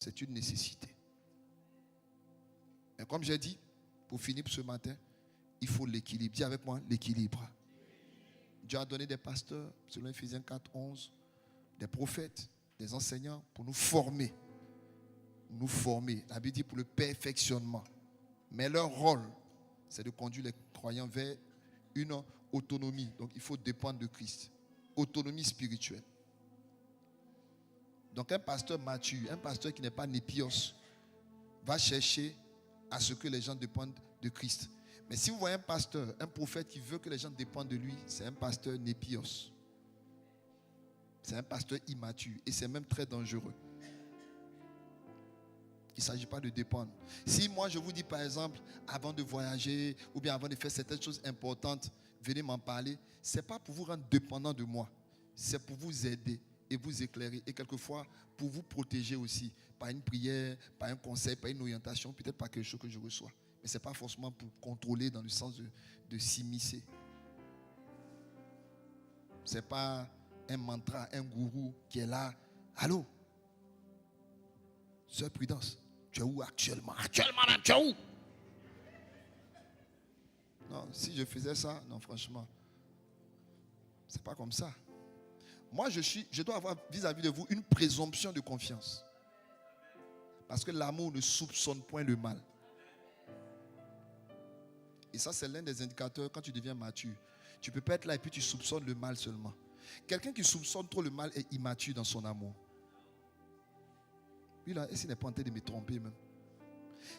C'est une nécessité. Mais comme j'ai dit, pour finir ce matin, il faut l'équilibre. Dis avec moi, l'équilibre. Dieu a donné des pasteurs, selon Ephésiens 4, 11, des prophètes, des enseignants pour nous former. Nous former. La Bible dit pour le perfectionnement. Mais leur rôle, c'est de conduire les croyants vers une autonomie. Donc il faut dépendre de Christ. Autonomie spirituelle. Donc un pasteur mature, un pasteur qui n'est pas népios, va chercher à ce que les gens dépendent de Christ. Mais si vous voyez un pasteur, un prophète qui veut que les gens dépendent de lui, c'est un pasteur népios. C'est un pasteur immature et c'est même très dangereux. Il ne s'agit pas de dépendre. Si moi je vous dis par exemple, avant de voyager ou bien avant de faire certaines choses importantes, venez m'en parler, ce n'est pas pour vous rendre dépendant de moi. C'est pour vous aider et vous éclairer. Et quelquefois, pour vous protéger aussi. Par une prière, par un conseil, par une orientation, peut-être par quelque chose que je reçois. Mais ce n'est pas forcément pour contrôler dans le sens de s'immiscer. Ce n'est pas un mantra, un gourou qui est là. Allô? Sœur Prudence, tu es où actuellement? Actuellement, là, tu es où? Non, si je faisais ça, non, franchement, c'est pas comme ça. Moi, je dois avoir vis-à-vis de vous une présomption de confiance. Parce que l'amour ne soupçonne point le mal. Et ça, c'est l'un des indicateurs quand tu deviens mature. Tu ne peux pas être là et puis tu soupçonnes le mal seulement. Quelqu'un qui soupçonne trop le mal est immature dans son amour. Lui là, est-ce qu'il n'est pas en train de me tromper même?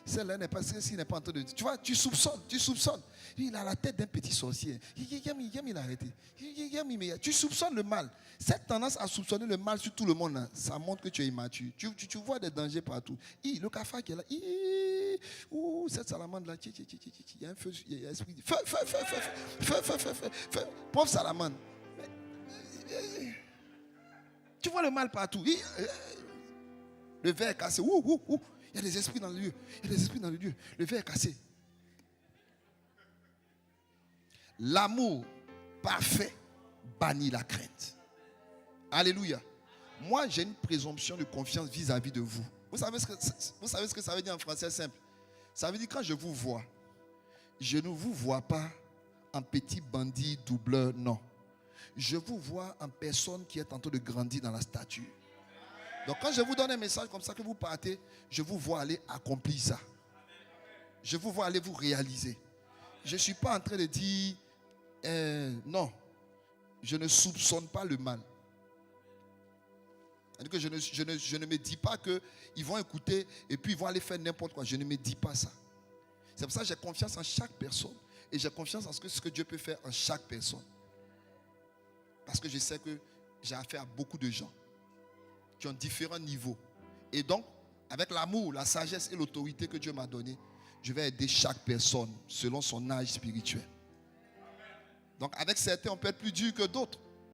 Celle-là n'est pas, s'il n'est pas en train de... Tu vois, tu soupçonnes. Il a la tête d'un petit sorcier. Il a arrêté. Tu soupçonnes le mal. Cette tendance à soupçonner le mal sur tout le monde, ça montre que tu es immature. Tu vois des dangers partout. Le cafard qui est là. Cette salamande là. Il y a un feu. Il y a un esprit. Feu. Pauvre salamande. Tu vois le mal partout. Le verre est cassé. Il y a des esprits dans le lieu. Le verre est cassé. L'amour parfait bannit la crainte. Alléluia. Moi, j'ai une présomption de confiance vis-à-vis de vous. Vous savez ce que ça veut dire en français simple? Ça veut dire quand je vous vois, je ne vous vois pas en petit bandit doubleur, non. Je vous vois en personne qui est en train de grandir dans la stature. Donc quand je vous donne un message comme ça que vous partez, je vous vois aller accomplir ça. Je vous vois aller vous réaliser. Je ne suis pas en train de dire non. Je ne soupçonne pas le mal. C'est-à-dire que je ne me dis pas qu'ils vont écouter et puis ils vont aller faire n'importe quoi. Je ne me dis pas ça. C'est pour ça que j'ai confiance en chaque personne. Et j'ai confiance en ce que Dieu peut faire en chaque personne. Parce que je sais que j'ai affaire à beaucoup de gens qui ont différents niveaux. Et donc, avec l'amour, la sagesse et l'autorité que Dieu m'a donnée, je vais aider chaque personne selon son âge spirituel. Donc, avec certains, on peut être plus dur que d'autres.